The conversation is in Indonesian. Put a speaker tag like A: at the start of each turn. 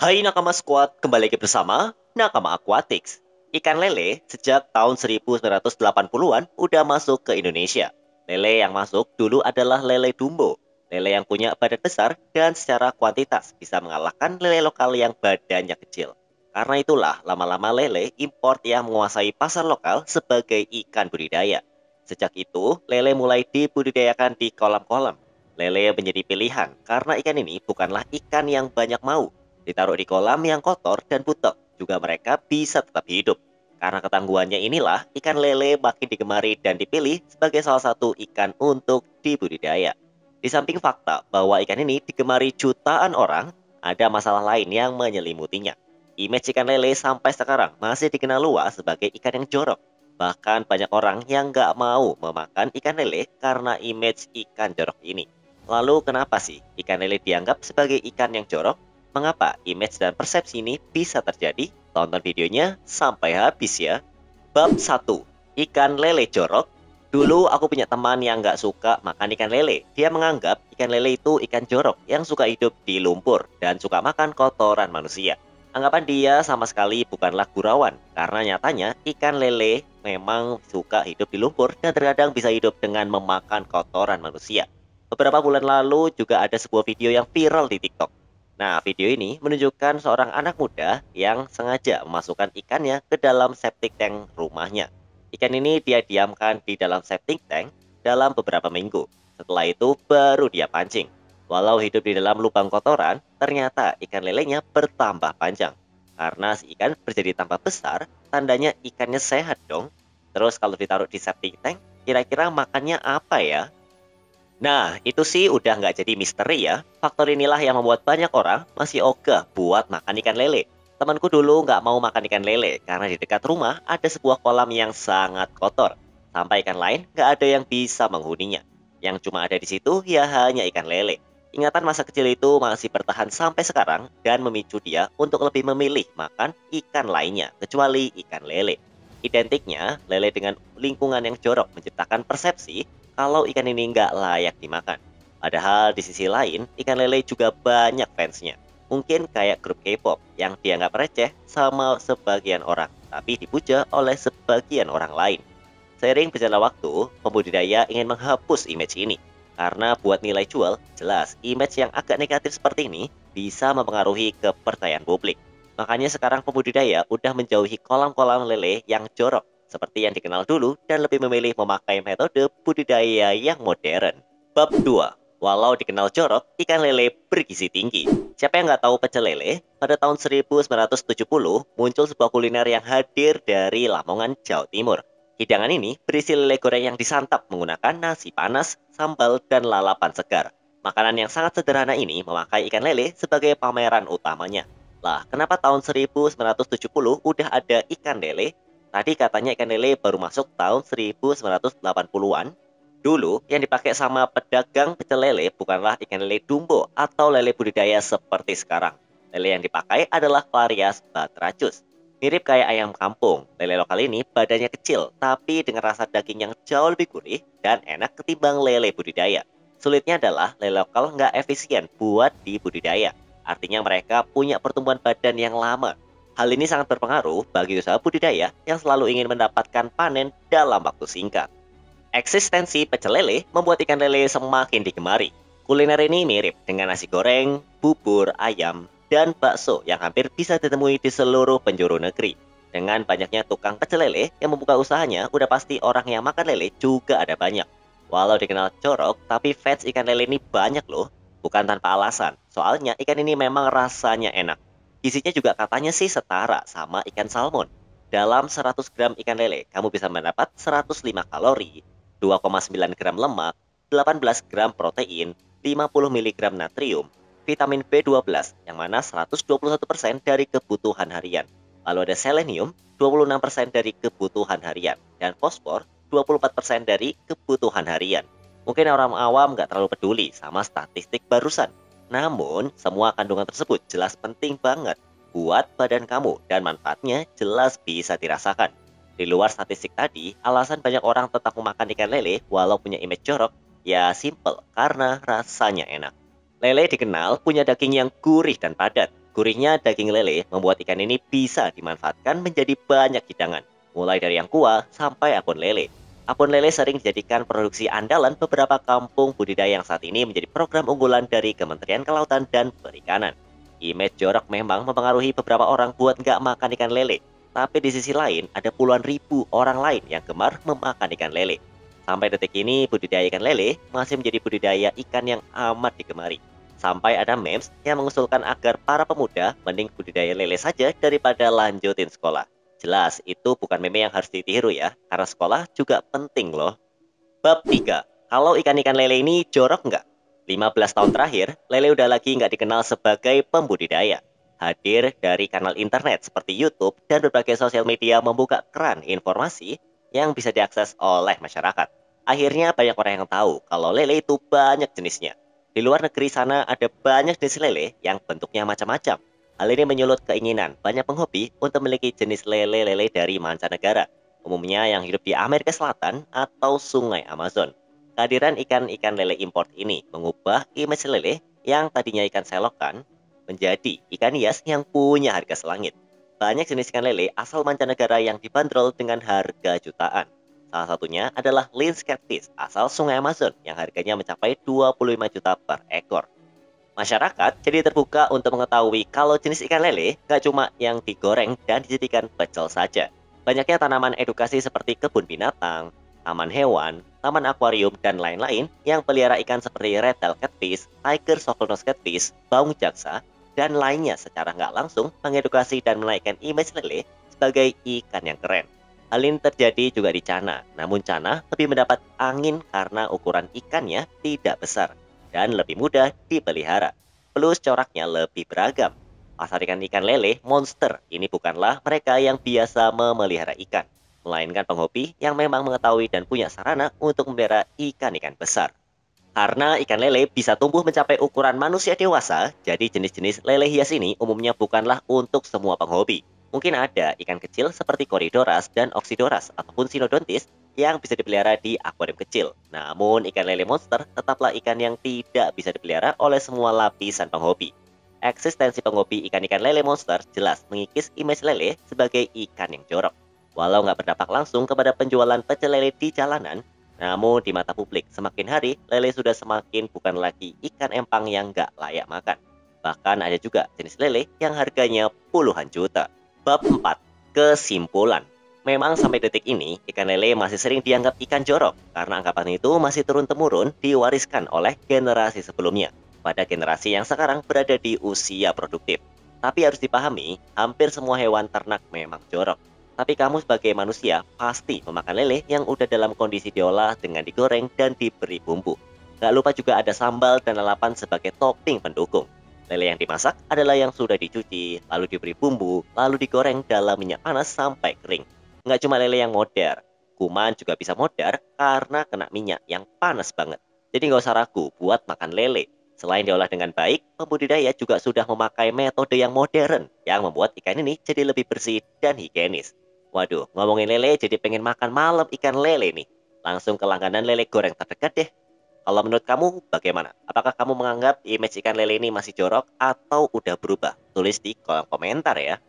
A: Hai Nakama Squad, kembali lagi bersama Nakama Aquatics. Ikan lele sejak tahun 1980-an udah masuk ke Indonesia. Lele yang masuk dulu adalah lele Dumbo. Lele yang punya badan besar dan secara kuantitas bisa mengalahkan lele lokal yang badannya kecil. Karena itulah lama-lama lele import yang menguasai pasar lokal sebagai ikan budidaya. Sejak itu, lele mulai dibudidayakan di kolam-kolam. Lele menjadi pilihan karena ikan ini bukanlah ikan yang banyak mau. Ditaruh di kolam yang kotor dan butek, juga mereka bisa tetap hidup. Karena ketangguhannya inilah, ikan lele makin digemari dan dipilih sebagai salah satu ikan untuk dibudidaya. Di samping fakta bahwa ikan ini digemari jutaan orang, ada masalah lain yang menyelimutinya. Image ikan lele sampai sekarang masih dikenal luas sebagai ikan yang jorok. Bahkan banyak orang yang nggak mau memakan ikan lele karena image ikan jorok ini. Lalu kenapa sih ikan lele dianggap sebagai ikan yang jorok? Mengapa image dan persepsi ini bisa terjadi? Tonton videonya sampai habis ya. Bab 1. Ikan lele jorok. Dulu aku punya teman yang nggak suka makan ikan lele. Dia menganggap ikan lele itu ikan jorok yang suka hidup di lumpur dan suka makan kotoran manusia. Anggapan dia sama sekali bukanlah gurauan, karena nyatanya ikan lele memang suka hidup di lumpur dan terkadang bisa hidup dengan memakan kotoran manusia. Beberapa bulan lalu juga ada sebuah video yang viral di TikTok. Nah, video ini menunjukkan seorang anak muda yang sengaja memasukkan ikannya ke dalam septic tank rumahnya. Ikan ini dia diamkan di dalam septic tank dalam beberapa minggu. Setelah itu baru dia pancing. Walau hidup di dalam lubang kotoran, ternyata ikan lelenya bertambah panjang. Karena si ikan menjadi tambah besar, tandanya ikannya sehat dong. Terus kalau ditaruh di septic tank, kira-kira makannya apa ya? Nah, itu sih udah nggak jadi misteri ya. Faktor inilah yang membuat banyak orang masih ogah buat makan ikan lele. Temanku dulu nggak mau makan ikan lele karena di dekat rumah ada sebuah kolam yang sangat kotor. Sampai ikan lain nggak ada yang bisa menghuninya. Yang cuma ada di situ ya hanya ikan lele. Ingatan masa kecil itu masih bertahan sampai sekarang dan memicu dia untuk lebih memilih makan ikan lainnya, kecuali ikan lele. Identiknya, lele dengan lingkungan yang jorok menciptakan persepsi kalau ikan ini nggak layak dimakan. Padahal di sisi lain, ikan lele juga banyak fansnya. Mungkin kayak grup K-pop yang dianggap receh sama sebagian orang, tapi dipuja oleh sebagian orang lain. Seiring berjalan waktu, pembudidaya ingin menghapus image ini. Karena buat nilai jual, jelas image yang agak negatif seperti ini bisa mempengaruhi kepercayaan publik. Makanya sekarang pembudidaya udah menjauhi kolam-kolam lele yang jorok seperti yang dikenal dulu dan lebih memilih memakai metode budidaya yang modern. Bab 2. Walau dikenal jorok, ikan lele bergizi tinggi. Siapa yang nggak tahu pecel lele? Pada tahun 1970 muncul sebuah kuliner yang hadir dari Lamongan, Jawa Timur. Hidangan ini berisi lele goreng yang disantap menggunakan nasi panas, sambal, dan lalapan segar. Makanan yang sangat sederhana ini memakai ikan lele sebagai pameran utamanya. Lah, kenapa tahun 1970 udah ada ikan lele? Tadi katanya ikan lele baru masuk tahun 1980-an. Dulu, yang dipakai sama pedagang pecel lele bukanlah ikan lele Dumbo atau lele budidaya seperti sekarang. Lele yang dipakai adalah varias Batracus. Mirip kayak ayam kampung, lele lokal ini badannya kecil, tapi dengan rasa daging yang jauh lebih gurih dan enak ketimbang lele budidaya. Sulitnya adalah lele lokal nggak efisien buat dibudidaya. Artinya mereka punya pertumbuhan badan yang lama. Hal ini sangat berpengaruh bagi usaha budidaya yang selalu ingin mendapatkan panen dalam waktu singkat. Eksistensi pecel lele membuat ikan lele semakin digemari. Kuliner ini mirip dengan nasi goreng, bubur ayam, dan bakso yang hampir bisa ditemui di seluruh penjuru negeri. Dengan banyaknya tukang pecel lele yang membuka usahanya, udah pasti orang yang makan lele juga ada banyak. Walau dikenal corok, tapi fans ikan lele ini banyak loh. Bukan tanpa alasan, soalnya ikan ini memang rasanya enak. Gizinya juga katanya sih setara sama ikan salmon. Dalam 100 gram ikan lele, kamu bisa mendapat 105 kalori, 2,9 gram lemak, 18 gram protein, 50 miligram natrium, vitamin B12 yang mana 121% dari kebutuhan harian. Lalu ada selenium, 26% dari kebutuhan harian, dan fosfor, 24% dari kebutuhan harian. Mungkin orang awam nggak terlalu peduli sama statistik barusan. Namun, semua kandungan tersebut jelas penting banget buat badan kamu dan manfaatnya jelas bisa dirasakan. Di luar statistik tadi, alasan banyak orang tetap memakan ikan lele walau punya image jorok, ya simple karena rasanya enak. Lele dikenal punya daging yang gurih dan padat. Gurihnya daging lele membuat ikan ini bisa dimanfaatkan menjadi banyak hidangan, mulai dari yang kuah sampai abon lele. Abon lele sering dijadikan produksi andalan beberapa kampung budidaya yang saat ini menjadi program unggulan dari Kementerian Kelautan dan Perikanan. Image jorok memang mempengaruhi beberapa orang buat nggak makan ikan lele, tapi di sisi lain ada puluhan ribu orang lain yang gemar memakan ikan lele. Sampai detik ini, budidaya ikan lele masih menjadi budidaya ikan yang amat digemari. Sampai ada memes yang mengusulkan agar para pemuda mending budidaya lele saja daripada lanjutin sekolah. Jelas, itu bukan meme yang harus ditiru ya, karena sekolah juga penting loh. Bab 3. Kalau ikan-ikan lele ini jorok nggak? 15 tahun terakhir, lele udah lagi nggak dikenal sebagai pembudidaya. Hadir dari kanal internet seperti YouTube dan berbagai sosial media membuka keran informasi yang bisa diakses oleh masyarakat. Akhirnya banyak orang yang tahu kalau lele itu banyak jenisnya. Di luar negeri sana ada banyak jenis lele yang bentuknya macam-macam. Hal ini menyulut keinginan banyak penghobi untuk memiliki jenis lele-lele dari mancanegara, umumnya yang hidup di Amerika Selatan atau Sungai Amazon. Kehadiran ikan-ikan lele import ini mengubah image lele yang tadinya ikan selokan menjadi ikan hias yang punya harga selangit. Banyak jenis ikan lele asal mancanegara yang dibanderol dengan harga jutaan. Salah satunya adalah Lynx Catfish asal Sungai Amazon yang harganya mencapai 25 juta per ekor. Masyarakat jadi terbuka untuk mengetahui kalau jenis ikan lele gak cuma yang digoreng dan dijadikan pecel saja. Banyaknya tanaman edukasi seperti kebun binatang, taman hewan, taman akuarium, dan lain-lain yang pelihara ikan seperti red tail catfish, tiger socklenose catfish, baung jaksa, dan lainnya secara nggak langsung mengedukasi dan menaikkan image lele sebagai ikan yang keren. Hal ini terjadi juga di Cana, namun Cana lebih mendapat angin karena ukuran ikannya tidak besar dan lebih mudah dipelihara. Plus coraknya lebih beragam. Pasar ikan-ikan lele monster ini bukanlah mereka yang biasa memelihara ikan, melainkan penghobi yang memang mengetahui dan punya sarana untuk memelihara ikan-ikan besar. Karena ikan lele bisa tumbuh mencapai ukuran manusia dewasa, jadi jenis-jenis lele hias ini umumnya bukanlah untuk semua penghobi. Mungkin ada ikan kecil seperti Corydoras dan Oxydoras ataupun Sinodontis yang bisa dipelihara di akuarium kecil. Namun ikan lele monster tetaplah ikan yang tidak bisa dipelihara oleh semua lapisan penghobi. Eksistensi penghobi ikan-ikan lele monster jelas mengikis image lele sebagai ikan yang jorok. Walau nggak berdampak langsung kepada penjualan pecel lele di jalanan, namun di mata publik, semakin hari lele sudah semakin bukan lagi ikan empang yang nggak layak makan. Bahkan ada juga jenis lele yang harganya puluhan juta. Bab 4. Kesimpulan. Memang sampai detik ini, ikan lele masih sering dianggap ikan jorok karena anggapan itu masih turun-temurun diwariskan oleh generasi sebelumnya pada generasi yang sekarang berada di usia produktif. Tapi harus dipahami, hampir semua hewan ternak memang jorok. Tapi kamu sebagai manusia pasti memakan lele yang udah dalam kondisi diolah dengan digoreng dan diberi bumbu. Gak lupa juga ada sambal dan lalapan sebagai topping pendukung. Lele yang dimasak adalah yang sudah dicuci, lalu diberi bumbu, lalu digoreng dalam minyak panas sampai kering. Nggak cuma lele yang modar, kuman juga bisa modar karena kena minyak yang panas banget. Jadi nggak usah ragu buat makan lele. Selain diolah dengan baik, pembudidaya juga sudah memakai metode yang modern yang membuat ikan ini jadi lebih bersih dan higienis. Waduh, ngomongin lele jadi pengen makan malam ikan lele nih. Langsung ke langganan lele goreng terdekat deh. Kalau menurut kamu bagaimana? Apakah kamu menganggap image ikan lele ini masih jorok atau udah berubah? Tulis di kolom komentar ya.